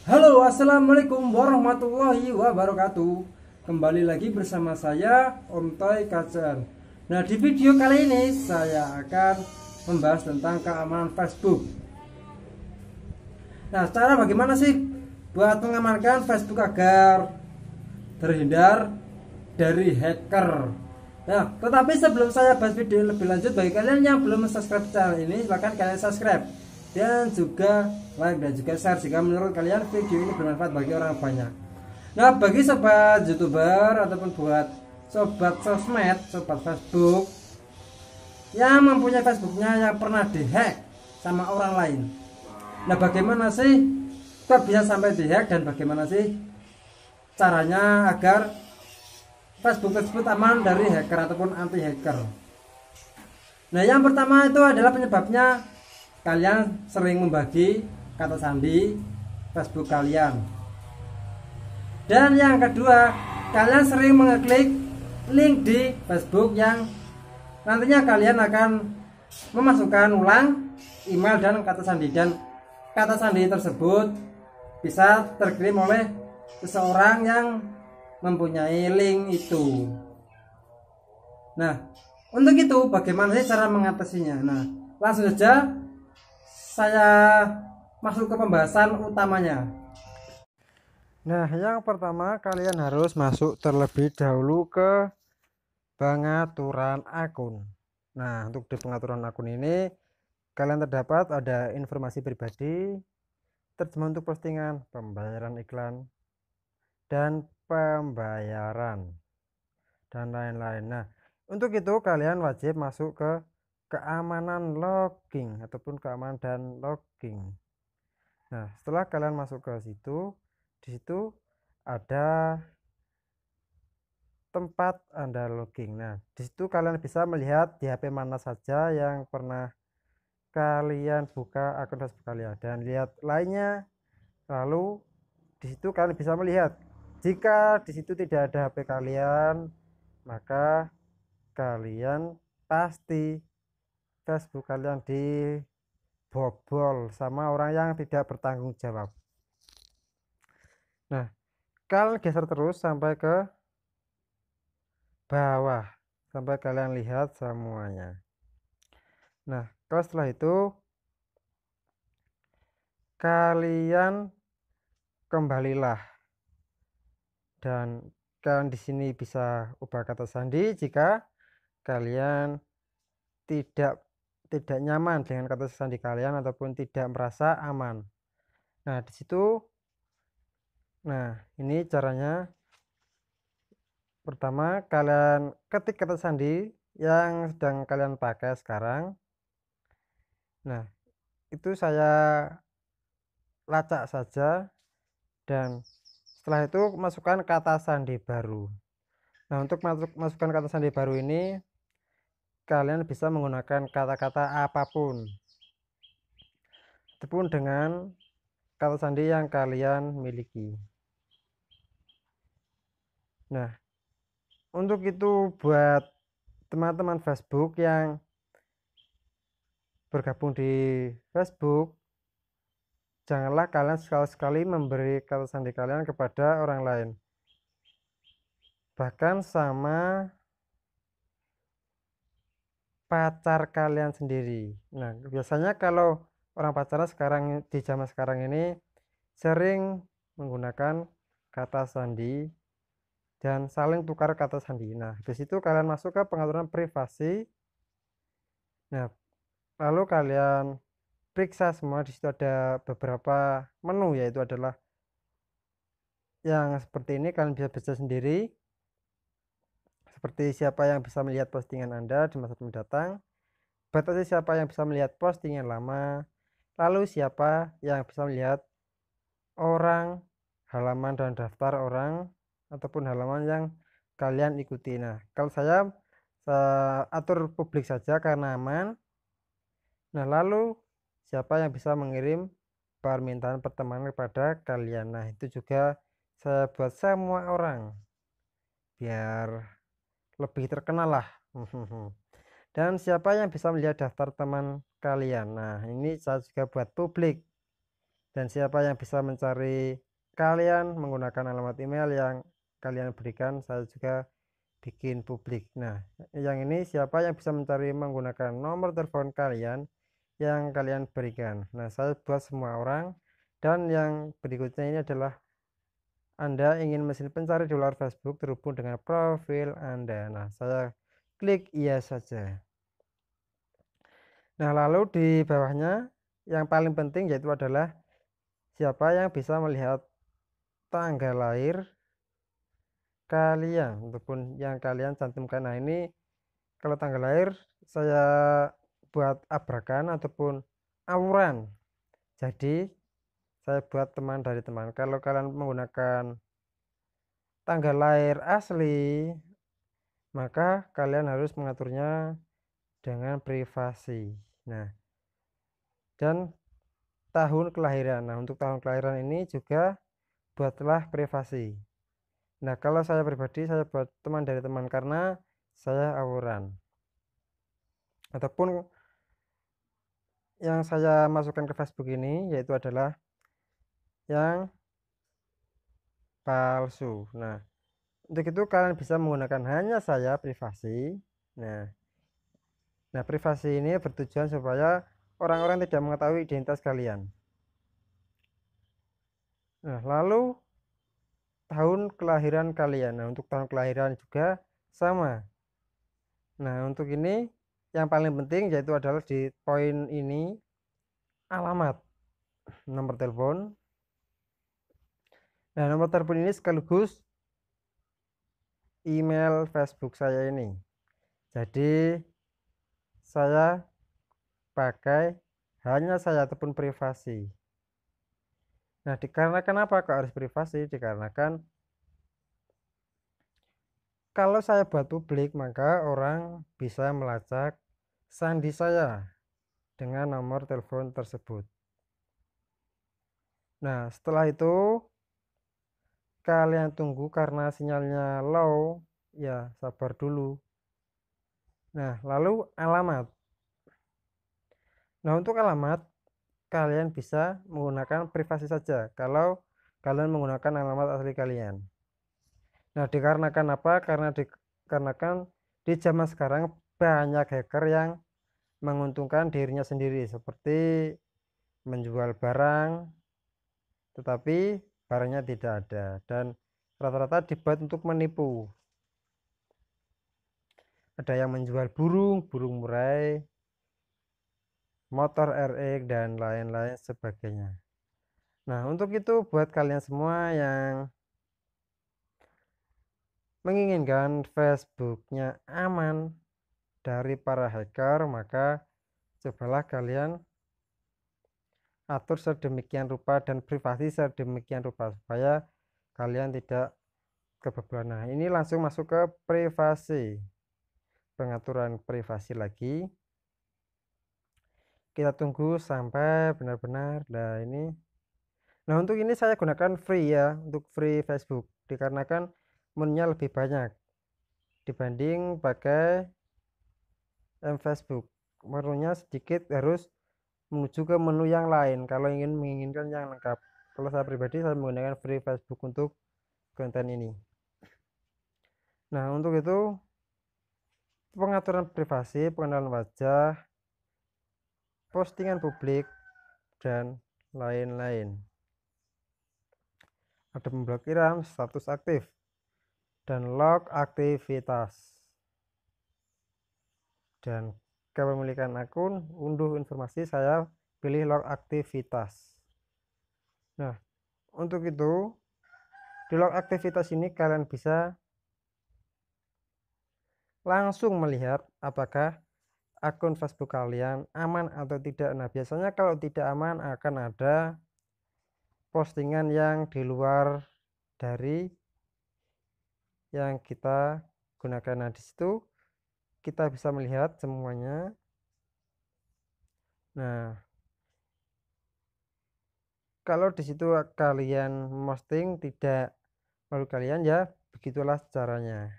Halo, assalamualaikum warahmatullahi wabarakatuh. Kembali lagi bersama saya Om Toy Kacer. Nah, di video kali ini saya akan membahas tentang keamanan Facebook. Nah, cara bagaimana sih buat mengamankan Facebook agar terhindar dari hacker? Nah, tetapi sebelum saya bahas video lebih lanjut, bagi kalian yang belum subscribe channel ini, silahkan kalian subscribe dan juga like dan juga share jika menurut kalian video ini bermanfaat bagi orang banyak. Nah, bagi sobat YouTuber ataupun buat sobat sosmed, sobat Facebook yang mempunyai Facebooknya yang pernah dihack sama orang lain. Nah, bagaimana sih kok bisa sampai dihack dan bagaimana sih caranya agar Facebook tersebut aman dari hacker ataupun anti hacker? Nah, yang pertama itu adalah penyebabnya kalian sering membagi kata sandi Facebook kalian. Dan yang kedua, kalian sering mengeklik link di Facebook yang nantinya kalian akan memasukkan ulang email dan kata sandi, dan kata sandi tersebut bisa terkirim oleh seseorang yang mempunyai link itu. Nah, untuk itu bagaimana sih cara mengatasinya? Nah, langsung saja saya masuk ke pembahasan utamanya. Nah, yang pertama kalian harus masuk terlebih dahulu ke pengaturan akun. Nah, untuk di pengaturan akun ini kalian terdapat ada informasi pribadi, terjemah untuk postingan, pembayaran iklan, dan pembayaran, dan lain-lain. Nah, untuk itu kalian wajib masuk ke keamanan logging ataupun keamanan dan logging. Nah, setelah kalian masuk ke situ, di situ ada tempat Anda logging. Nah, di situ kalian bisa melihat di HP mana saja yang pernah kalian buka akun Facebook kalian dan lihat lainnya. Lalu di situ kalian bisa melihat jika di situ tidak ada HP kalian, maka kalian pasti Facebook kalian dibobol sama orang yang tidak bertanggung jawab. Nah, kalian geser terus sampai ke bawah sampai kalian lihat semuanya. Nah, kalau setelah itu kalian kembalilah dan kalian di sini bisa ubah kata sandi jika kalian tidak nyaman dengan kata sandi kalian ataupun tidak merasa aman. Nah, di situ, nah ini caranya. Pertama, kalian ketik kata sandi yang sedang kalian pakai sekarang. Nah, itu saya lacak saja dan setelah itu masukkan kata sandi baru. Nah, untuk masukkan kata sandi baru ini kalian bisa menggunakan kata-kata apapun ataupun dengan kata sandi yang kalian miliki. Nah, untuk itu buat teman-teman Facebook yang bergabung di Facebook, janganlah kalian sekali-sekali memberi kata sandi kalian kepada orang lain, bahkan sama pacar kalian sendiri. Nah, biasanya kalau orang pacaran sekarang di zaman sekarang ini sering menggunakan kata sandi dan saling tukar kata sandi. Nah, di situ kalian masuk ke pengaturan privasi. Nah, lalu kalian periksa semua. Di situ ada beberapa menu, yaitu adalah yang seperti ini, kalian bisa baca sendiri, seperti siapa yang bisa melihat postingan Anda di masa mendatang, batasi siapa yang bisa melihat postingan lama, lalu siapa yang bisa melihat orang, halaman dan daftar orang ataupun halaman yang kalian ikuti. Nah, kalau saya atur publik saja karena aman. Nah, lalu siapa yang bisa mengirim permintaan pertemanan kepada kalian. Nah, itu juga saya buat semua orang biar lebih terkenal lah. Dan siapa yang bisa melihat daftar teman kalian. Nah, ini saya juga buat publik Dan siapa yang bisa mencari kalian menggunakan alamat email yang kalian berikan, saya juga bikin publik. Nah, yang ini siapa yang bisa mencari menggunakan nomor telepon kalian yang kalian berikan. Nah, saya buat semua orang. Dan yang berikutnya ini adalah Anda ingin mesin pencari di luar Facebook terhubung dengan profil Anda. Nah, saya klik iya saja. Nah, lalu di bawahnya yang paling penting yaitu adalah siapa yang bisa melihat tanggal lahir kalian ataupun yang kalian cantumkan. Nah, ini kalau tanggal lahir saya buat abrakan ataupun awuran. Jadi saya buat teman dari teman. Kalau kalian menggunakan tanggal lahir asli, maka kalian harus mengaturnya dengan privasi. Nah, dan tahun kelahiran. Nah, untuk tahun kelahiran ini juga buatlah privasi. Nah, kalau saya pribadi saya buat teman dari teman karena saya awuran. Ataupun yang saya masukkan ke Facebook ini yaitu adalah yang palsu. Nah, untuk itu kalian bisa menggunakan hanya saya privasi. Nah, privasi ini bertujuan supaya orang-orang tidak mengetahui identitas kalian. Nah, lalu tahun kelahiran kalian. Nah, untuk tahun kelahiran juga sama. Nah, untuk ini yang paling penting yaitu adalah di poin ini alamat, nomor telepon. Nah, nomor telepon ini sekaligus email Facebook saya ini. Jadi saya pakai hanya saya ataupun privasi. Nah, dikarenakan apa kok harus privasi? Dikarenakan kalau saya buat publik maka orang bisa melacak sandi saya dengan nomor telepon tersebut. Nah, setelah itu kalian tunggu karena sinyalnya low, ya sabar dulu. Nah, lalu alamat. Nah, untuk alamat kalian bisa menggunakan privasi saja kalau kalian menggunakan alamat asli kalian. Nah, dikarenakan apa? Dikarenakan di zaman sekarang banyak hacker yang menguntungkan dirinya sendiri seperti menjual barang tetapi barangnya tidak ada dan rata-rata dibuat untuk menipu. Ada yang menjual burung murai, motor RX dan lain-lain sebagainya. Nah, untuk itu buat kalian semua yang menginginkan Facebooknya aman dari para hacker, maka cobalah kalian atur sedemikian rupa dan privasi sedemikian rupa supaya kalian tidak kebobolan. Nah, ini langsung masuk ke privasi, pengaturan privasi lagi. Kita tunggu sampai benar-benar. Nah, untuk ini saya gunakan free ya, untuk free Facebook dikarenakan menunya lebih banyak dibanding pakai Facebook. Menunya sedikit, harus menuju ke menu yang lain kalau menginginkan yang lengkap. Kalau saya pribadi saya menggunakan free Facebook untuk konten ini. Nah, untuk itu pengaturan privasi, pengenalan wajah, postingan publik dan lain-lain. Ada pemblokiran, status aktif, dan log aktivitas, dan kepemilikan akun, unduh informasi, saya pilih log aktivitas. Nah, untuk itu di log aktivitas ini kalian bisa langsung melihat apakah akun Facebook kalian aman atau tidak. Nah, biasanya kalau tidak aman akan ada postingan yang di luar dari yang kita gunakan. Nah, di situ kita bisa melihat semuanya. Nah, kalau di situ kalian posting tidak malu kalian, ya begitulah caranya.